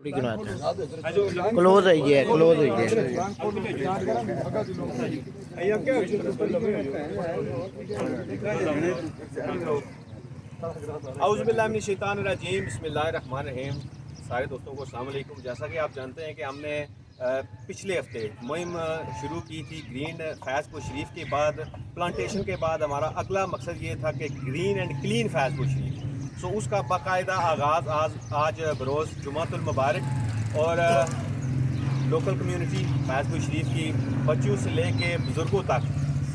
Close है ये close है ये औज़ुबिल्लाहिमिनश्शैतानिर्रजीम बिस्मिल्लाहिर्रहमानिर्रहीम। सारे दोस्तों को अस्सलाम वालेकुम। जैसा कि आप जानते हैं कि हमने पिछले हफ्ते मुहिम शुरू की थी ग्रीन फैज़पुर शरीफ के बाद, प्लांटेशन के बाद हमारा अगला मकसद ये था कि ग्रीन एंड क्लीन फैज़पुर शरीफ। सो उसका बाकायदा आगाज़ आज बरोज़ जुमातुल मुबारक और लोकल कम्युनिटी फैज़पुर शरीफ की बच्चों से लेके बुज़ुर्गों तक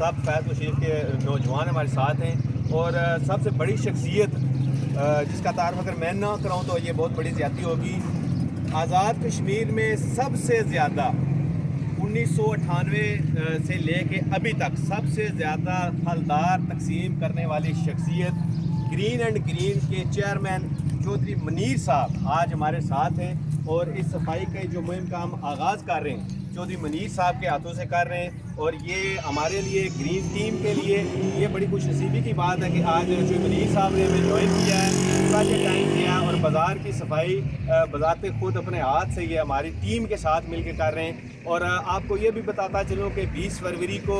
सब फैज़पुर शरीफ के नौजवान हमारे साथ हैं। और सबसे बड़ी शख्सियत जिसका तारुफ अगर मैं ना कराऊँ तो ये बहुत बड़ी ज़्यादती होगी। आज़ाद कश्मीर में सबसे ज़्यादा 1998 से लेके अभी तक सबसे ज़्यादा फलदार तकसीम करने वाली शख्सियत ग्रीन एंड ग्रीन के चेयरमैन चौधरी मनीर साहब आज हमारे साथ हैं। और इस सफाई के जो मुहिम का हम आगाज़ कर रहे हैं चौधरी मनीर साहब के हाथों से कर रहे हैं। और ये हमारे लिए ग्रीन टीम के लिए ये बड़ी खुशनसीबी की बात है कि आज चौधरी मनीर साहब ने हमें ज्वाइन किया है, साथ टाइम किया और बाज़ार की सफाई बजाते खुद अपने हाथ से ये हमारी टीम के साथ मिल के कर रहे हैं। और आपको ये भी बताता चलूँ कि 20 फरवरी को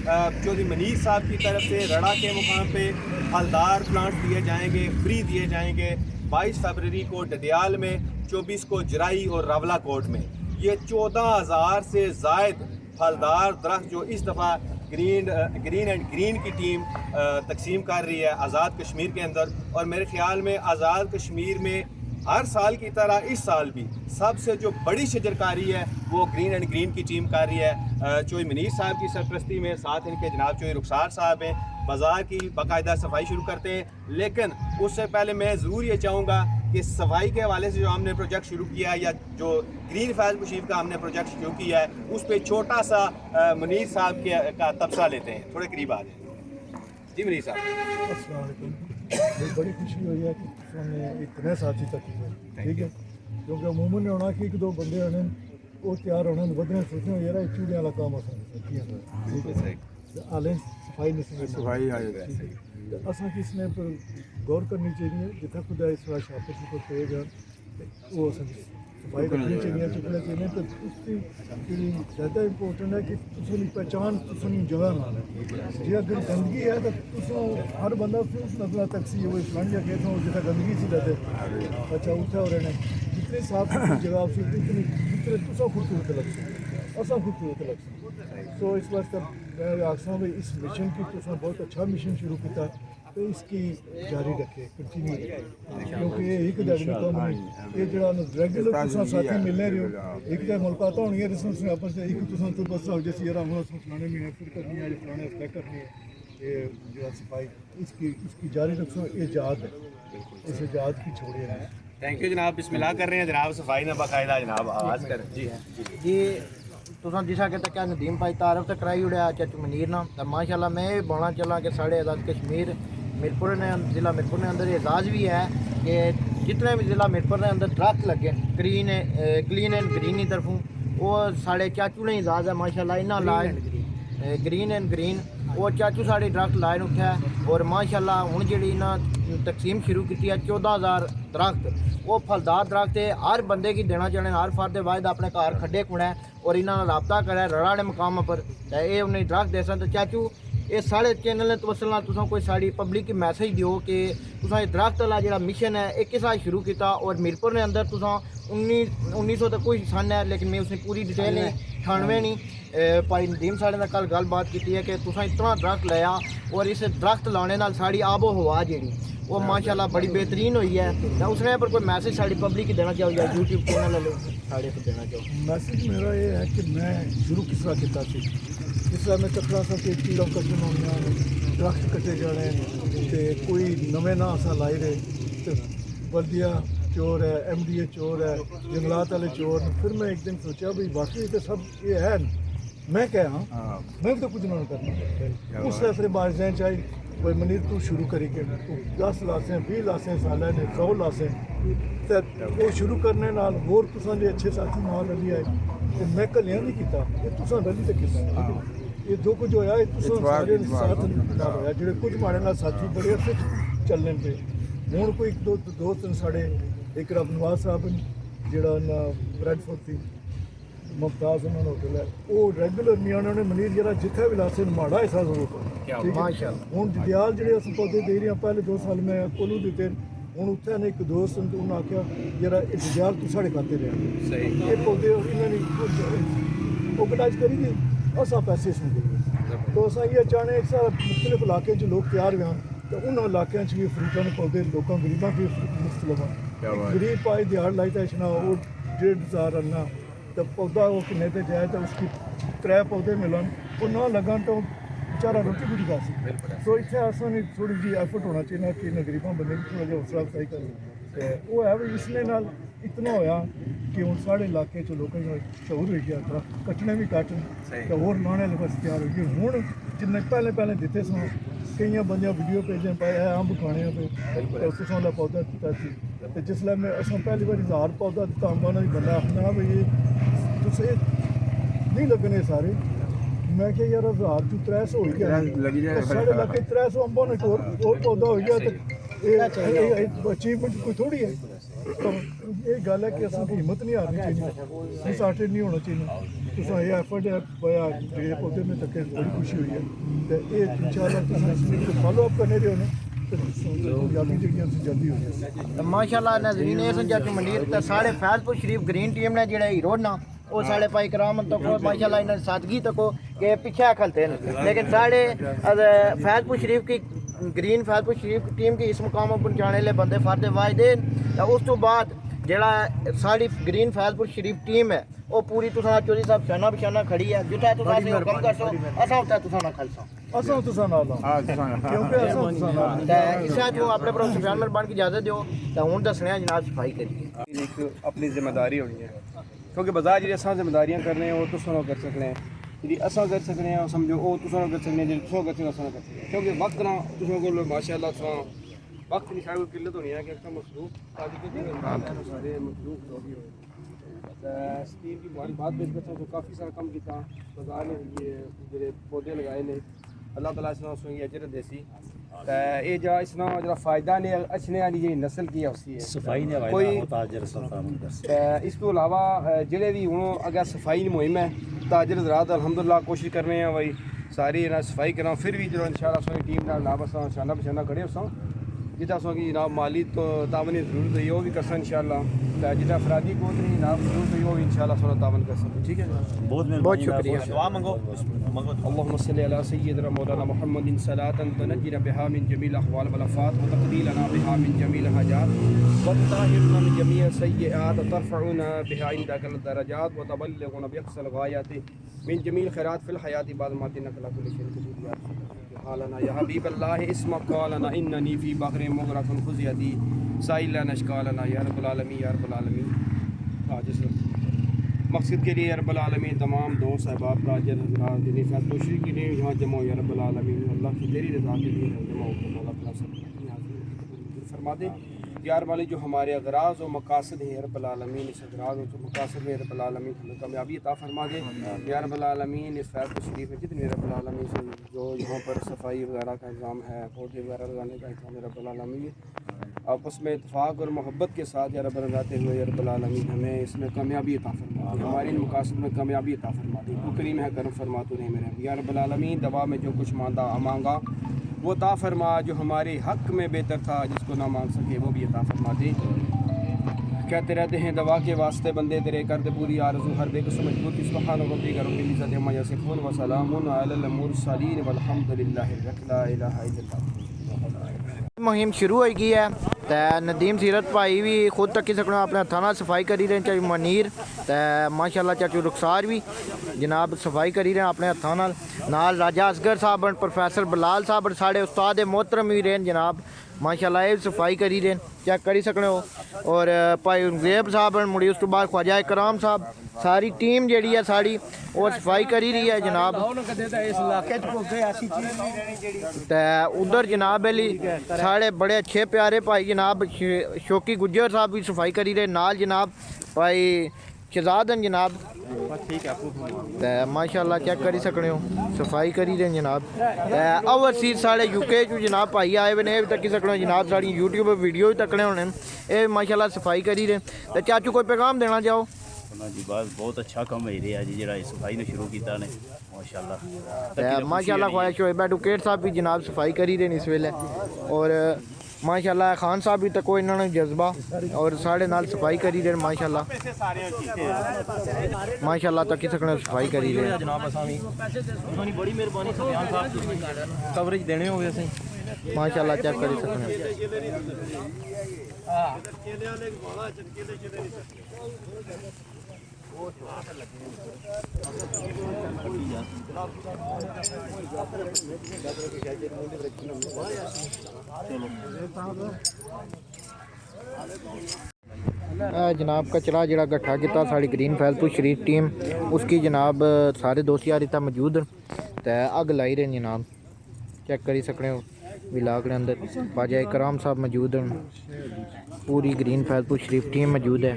चौधरी मनीर साहब की तरफ से रड़ा के मुकाम पे फलदार प्लांट्स दिए जाएंगे, फ्री दिए जाएंगे। 22 फरवरी को डडियाल में, 24 को जराई और रावला कोट में। ये 14,000 से ज़ायद फलदार दरख्त जो इस दफ़ा ग्रीन एंड ग्रीन की टीम तकसीम कर रही है आज़ाद कश्मीर के अंदर। और मेरे ख़्याल में आज़ाद कश्मीर में हर साल की तरह इस साल भी सबसे जो बड़ी शजरकारी है वो ग्रीन एंड ग्रीन की टीम कर रही है चौधरी मनीर साहब की सरपरस्ती में। साथ इनके जनाब चौधरी रुखसार साहब हैं, बाज़ार की बाकायदा सफाई शुरू करते हैं। लेकिन उससे पहले मैं ज़रूर ये चाहूँगा कि सफाई के हवाले से जो हमने प्रोजेक्ट शुरू किया है या जो ग्रीन फैज़पुर शरीफ का हमने प्रोजेक्ट शुरू किया है उस पर छोटा सा मनीर साहब का तबसरा लेते हैं। थोड़े करीब आ जाए जी मनीर साहब। अस्सलाम वालेकुम। बहुत बड़ी खुशी हुई है कि हमने इतने साथी तक ठीक है, क्योंकि अमूमन ने होना कि एक दो बंदे होने वो तैयार होने बदने सोचने यार चूड़े वाला काम आलें सफाई असा किसने पर गौर करनी चाहिए जितना खुदा इस बार छापर छुपर पे जान वो सफाई रखनी चाहिए, चुकना चाहिए। तो उसकी ज़्यादा इंपॉर्टेंट है कि तुम पहचान तुम जगह ना है जी। अगर गंदगी है तो तुम हर बंदा उस नजर तक सी वो फलानी जगह तो जितना गंदगी सी रहते अच्छा उठा हो रहे हैं जितनी साफ सुथरी जगह उतनी तुम खूबसूरत लग असा खूबसूरत लग। तो इस बात का मैं आखसा भाई इस मिशन की तुम बहुत अच्छा मिशन शुरू किया तो इसकी जारी रखे कंटिन्यू रखे, क्योंकि ये एक दिन ये जो रेगुलर साथी मिलने रहे हो एक तो मुलाकात होनी है रिसोर्स आपस से एक तो बस जैसे यार हम फलाने महीने फिर करनी है फलाने हफ्ते करनी है ये जो सफाई इसकी जारी रखो। ये याद है, इस याद की छोड़िए नहीं। थैंक यू जनाब। बिस्मिल्लाह कर रहे हैं जनाब। सफाई ना बाकायदा जनाब आवाज़ कर जी तुसां जिसा के तक नदीम भाई तारफ तक कराई उड़िया चाचू मनीर ना तो माशाल्लाह मैं ये बोलना चला कि साढ़े आज़ाद कश्मीर मीरपुर ने ज़िला मीरपुर ने अंदर एजाज़ भी है कि जितने भी ज़िला मीरपुर ने अंदर दरख्त लगे क्लीन एंड ग्रीन की तरफों वो साढ़े चाचू ने एजाज़ है माशाल्लाह इन्ना लाए ग्रीन एंड ग्रीन वो चाचू साढ़े दरख्त लाए उठा है। और माशाल्लाह हुण जिहड़ी इन्हां तकसीम शुरू की है 14,000 दरख्त वो फलदार दरख्त है। हर बंदे की देना चाहने हर फर्द वायद अपने घर खड्डे खुड़ा है और इन्होंने रबता करा रड़ा ने मकाम पर ये उन्हें दरख्त दे सन। तो चाचू ये साढ़े चैनल ने तवसल तुम कोई साड़ी पब्लिक की मैसेज दियो कि तुम दरख्त वाला जो मिशन है एक किस शुरू किया और मीरपुर ने अंदर तुम 1900 तक कोई सन है लेकिन मैं उसने पूरी डिटेल नहीं 98 नहीं भाई नदीम साढ़े ने कल गलबात की है कि तुम इतना दरख्त लाया और इस दरख्त लाने नाल साड़ी आबो हवा जी वो माशाल्लाह बड़ी बेहतरीन हुई है। मैं उसने पर कोई मैसेज साड़ी पब्लिक की देना चाहो या यूट्यूब चैनल वाले साढ़े पर देना चाहो। मैसेज मेरा ये है कि मैं शुरू किस तरह किया सी जिस तरह मैं तकड़ा सा कि कीड़ा कट्टन होना दरख्त कटे जाने तो कोई नवे ना असा लाई रहे तो बल्दिया चोर है MDA चोर है जंगलात वाले चोर। फिर मैं एक दिन सोचा भाई बाकी तो सब ये है मैं क्या हाँ मैं तो कुछ ना करना उस तरह से बाहर जाए चाहिए कोई मनीर तू शुरू करी के 10 लासें 20 लासें साल ने 100 लासें तो वो शुरू करने नाल होर तुसां दे अच्छे साथी नाल रली आए तो मैं कलियां नहीं किया ये तुसां रली तक किया ये जो कुछ होया ये तुसां सारे साथ नाल होया जेडे कुछ माड़े नाल साथी बड़े अरसे चलने पे हुण कोई एक दो दोस्त साढ़े एक रब नवाज साहब ਜਿਹੜਾ ਨਾ ਬ੍ਰੈਡਫੋਰਡ ਸੀ ਮੁਮਤਾਜ਼ ਉਹਨਾਂ ਦਾ ਹੋਟਲ ਹੈ, ਉਹ ਰੈਗੂਲਰ ਨਹੀਂ ਉਹਨਾਂ ਨੇ ਮਨੀਰ ਜਿਹੜਾ ਜਿੱਥੇ ਵੀ ਲਾਸੇ ਨੂੰ ਮਾੜਾ ਹਿੱਸਾ ਜ਼ਰੂਰ ਕਰੋ। ਮਾਸ਼ਾਅੱਲਾ। ਹੁਣ ਜਦਿਆਲ ਜਿਹੜੇ ਅਸੀਂ ਪੌਦੇ ਦੇ ਰਹੇ ਹਾਂ, ਪਹਿਲੇ 2 ਸਾਲ ਮੈਂ ਕੋਲੂ ਦਿੱਤੇ, ਹੁਣ ਉੱਥੇ ਨੇ ਇੱਕ ਦੋਸਤ ਨੇ ਉਹਨਾਂ ਆਖਿਆ ਜਿਹੜਾ ਇਹ ਜਦਿਆਲ ਤੂੰ ਸਾਡੇ ਖਾਤੇ ਰਿਹਾ ਸਹੀ ਇਹ ਪੌਦੇ ਇਹਨਾਂ ਨੇ ਆਰਗੇਨਾइज ਕਰੀ ਗਈ ਅਸਾਂ ਪੈਸੇ ਸੁਣ ਗਏ تو ਅਸਾਂ ਇਹ ਚਾਹਣੇ ਇੱਕ ਸਾਰਾ ਮੁxtਲਿਫ ਇਲਾਕੇ 'ਚ ਲੋਕ ਤਿਆਰ ਹੋਣ ਤੇ ਉਹਨਾਂ ਇਲਾਕਿਆਂ 'ਚ ਵੀ ਫਰੂਟਾਂ ਦੇ ਪੌਦੇ ਲੋਕਾਂ ਗਰੀਬਾਂ ਵੀ ਮੁxtਲਿਫ ਆ ਗਰੀਬ ਪਾਏ ਦਿਹਾੜ ਲਾਈ ਤਾਂ ਇਸ਼ਨਾ ਉਹ 1,500 ਅੰਨਾ تو پودا وہ کنے تے جائے تو اس کی 3 پودے ملن وہ نہ لگن تو بیچارہ روٹی بھی کھا سکے تو اتنے آسان تھوڑی جی ایفرٹ ہونا چاہیے کہ غریباں بندے بھی تھوڑا جہا حوصلہ افزائی کرے وہ ہے بھی اس نے نال اتنا ہویا کہ ہوں سارے علاقے چ لوگوں کا شعور ہوئی گیا تھا کٹنے بھی کٹن تو اور لانے والے بس تیار ہوئی گئے ہوں جن پہلے دیتے سن کئی بندیاں ویڈیو بھیجیں پائے امب کھانے پہ اس قسم کا پودا دیتا سی تو جس لئے میں اصل پہلی بار 1000 پودا دیتا امبا نے بندہ آخنا بھائی تو نہیں لگنے سارے میں کہ یار 1000 تو 300 ہو گیا سارے علاقے 300 امبا نے اور پودا ہو گیا تو اچیومنٹ کوئی تھوڑی ہے تو یہ گل ہے کہ اصل کی ہمت نہیں آنی چاہیے سارٹیڈ نہیں ہونا چاہیے تو یہ ایفرٹ ہے پایا جڑے پودے میں تک بڑی خوشی ہوئی ہے تو یہ انشاءاللہ فالو اپ کرنے رہے ہونے ماشاءاللہ ناظرین اس جت منیر تے ساڑے فیض پور شریف گرین ٹیم نے جڑے ہیرو نا وہ ساڑے پائی کرام تک ماشاءاللہ انہیں سادگی تک کہ پیچھے کھلتے ہیں لیکن ساڑے فیض پور شریف کی گرین فیض پور شریف ٹیم کی اس مقام پر پہنچانے لے بندے فرد واحدین اس تو بعد جڑا ساری گرین فیض پور شریف ٹیم ہے وہ پوری تساں چودھری صاحب شانہ بشانہ کھڑی ہے جتھے تساں حکم کرسو اساں اتھے تساں نہ کھلساں اساں تساں نال کیونکہ اساں تساں نال تے اسا جو اپنے پر سفیان مہربان کی اجازت دیو تے ہن دسنے جناب صفائی کریے ایک اپنی ذمہ داری ہونی ہے کیونکہ بظاہر جی اساں ذمہ داریاں کرنے ہیں وہ تساں کر سکنے ہیں جی اساں کر سکنے ہیں سمجھو وہ تساں کر سکنے ہیں جی تساں کر سکنے اساں کر سکنے ہیں کیونکہ وقت نہ تساں کو ماشاءاللہ تساں وقت نہیں شاید قلت ہونی ہے کہ اکثر مصروف تاکہ کہ سارے مصروف لوگ ہی ہوئے اسٹیم کی بہت بات پیش کرتا ہوں تو کافی سارا کم کیتا بازار نے یہ جڑے پودے لگائے نے اللہ تعالیٰ اس نے یہ اجر دے سی یہ جا اس نے جڑا فائدہ نے اچھنے والی جی نسل کی اسی ہے صفائی نے کوئی تاجر سلطان اس تو علاوہ جڑے بھی ہوں اگر صفائی مہم ہے تاجر حضرات الحمدللہ کوشش کر رہے ہیں بھائی ساری صفائی کرنا پھر بھی جو انشاءاللہ ساری ٹیم نال نہ بس شانہ بشانہ کھڑے ہو جتنا سو کی جناب مالی تو تعاونی ضرورت ہے وہ بھی کرسا انشاءاللہ جتنا افرادی کو نہیں جناب ضرورت ہے وہ بھی انشاءاللہ سونا تعاون کر سکتے ٹھیک ہے بہت شکریہ دعا منگو اللهم صل على سيدنا مولانا محمد صلاة تنجينا بها من جميع الأحوال والآفات وتقضي لنا بها من جميع الحاجات وتطهرنا من جميع السيئات وترفعنا بها عندك الدرجات وتبلغنا بأقصى الغايات من جميع الخيرات في الحياة بعد ما إنك على كل شيء قدير قالنا يا حبيب الله اسمك قالنا إنني في بحر مغرق خذ يدي سائلا نشكالنا يا رب العالمين يا رب العالمين مقصد کے لیے یا رب العالمین تمام دوست احباب تاجر حضرات جنہیں فیصلہ شریف کے لیے یہاں جمع ہو یا رب العالمین اللہ کی تیری رضا کے لیے جمع ہو کر اللہ تعالیٰ سب فرما دے یار والے جو ہمارے اغراض و مقاصد ہیں یا رب العالمین اس اغراض و مقاصد میں رب العالمین ہمیں کامیابی عطا فرما دے یا رب العالمین اس فیض شریف میں جتنے رب العالمین سے جو یہاں پر صفائی وغیرہ کا انتظام ہے پودے وغیرہ لگانے کا انتظام ہے رب العالمین آپس میں اتفاق اور محبت کے ساتھ یا رب رضاتے ہوئے یا رب العالمین ہمیں اس میں کامیابی عطا فرما دے ہمارے مقاصد میں کامیابی عطا فرما دے تو کریم ہے کرم فرما تو نہیں میرے یا رب العالمین دعا میں جو کچھ مانگا وہ عطا فرما جو ہمارے حق میں بہتر تھا جس کو نہ مانگ سکے وہ بھی عطا فرما دے کہتے رہتے ہیں دعا کے واسطے بندے تیرے کرتے پوری آرزو ہر بے قسم مجبوری سبحان ربک رب العزت عما یصفون وسلام علی المرسلین والحمد للہ لا الہ الا اللہ مہم شروع ہوئی گئی ہے تے ندیم سیرت بھائی بھی خود تک سکنا اپنے ہاتھوں نال صفائی کری رہے چاچو منیر تے ماشاءاللہ چاچو رخسار بھی جناب صفائی کری رہے اپنے ہاتھوں نال راجہ اصغر صاحب پروفیسر بلال صاحب ساڑے استاد محترم بھی رہے جناب ماشاءاللہ یہ صفائی کری رہے چیک کری سکنے ہو اور بھائی زیب صاحب مڑی اس تو بعد خواجہ اکرام صاحب ساری ٹیم جیڑی ہے ساری وہ صفائی کری رہی ہے جناب تے ادھر جناب علی ساڑے بڑے اچھے پیارے بھائی جناب شوکی گجر صاحب بھی صفائی کری رہے نال جناب بھائی शहजाद हैं जनाब ठीक है आपको ते माशाल्लाह चेक करी सकने हो सफाई करी रहे जनाब ते ओवरसीज साढ़े यूके चो जनाब भाई आए हुए ने ये भी तक्की सकने हो जनाब साड़ी यूट्यूब पर वीडियो भी तकने होने ये माशाल्लाह सफाई करी रहे ते चाचू कोई पैगाम देना चाहो जी बस बहुत अच्छा काम है रहा जी जरा सफाई ने शुरू किया ने माशाल्लाह माशाल्लाह ख्वाहिश होए एडवोकेट साहब भी जनाब सफाई करी रहे इस वेले और माशाल्लाह खान साहब भी तको इन्होंने जज्बा और साढ़े नाल सफाई करी रहे माशाल्लाह माशाल्लाह तक सकने सफाई करी रहे जनाब असामी उन्होंने बड़ी मेहरबानी सफियान साहब कवरेज देने हो गए सही माशाल्लाह चेक करी सकने जनाब कचरा जरा गट्ठा किता साड़ी ग्रीन फैजपुर शरीफ टीम उसकी जनाब सारे दोस्त यार इतना मौजूद ते अग लाई रहे जनाब चेक करी सकने हो विलाग के अंदर ख्वाजा इकराम साहब मौजूद हैं पूरी ग्रीन फैजपुर शरीफ टीम मौजूद है